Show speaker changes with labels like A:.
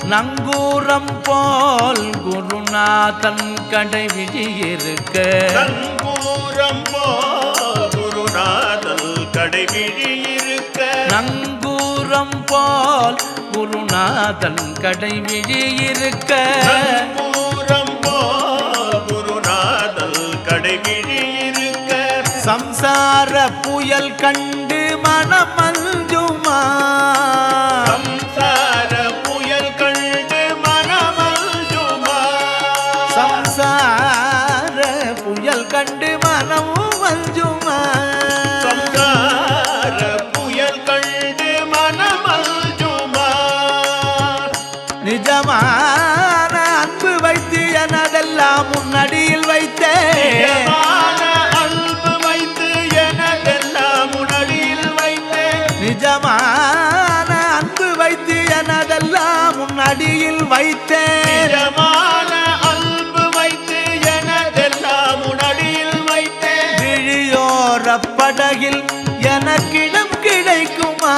A: நங்கூரம் போல் குருநாதன் கடைவிழி இருக்க
B: நங்கூரம் போல் குருநாதன் கடைவிழி இருக்க
A: நங்கூரம் போல் குருநாதன் கடைவிழி இருக்க
B: நங்கூரம் போல் குருநாதன் கடைவிழி இருக்க
A: சம்சார புயல் கண்டு மனமஞ்சுமா
B: சம்சார புயல் கண்டு மனமஞ்சுமா
A: சம்சார புயல் கண்டு மனமும் மஞ்சுமா
B: சம்சார புயல் கண்டு மனமஞ்சுமா
A: நிஜமான அன்பு வைத்து எனதெல்லாம் முன்னடியில் வைத்தேன் நிஜமான அன்பு வைத்து எனதெல்லாம் முன்னடியில் வைத்தேன்
B: அன்பு வைத்து எனதெல்லாம் முன்னடியில் வைத்தேன்
A: விழியோர படகில் எனக்கிடம் கிடைக்குமா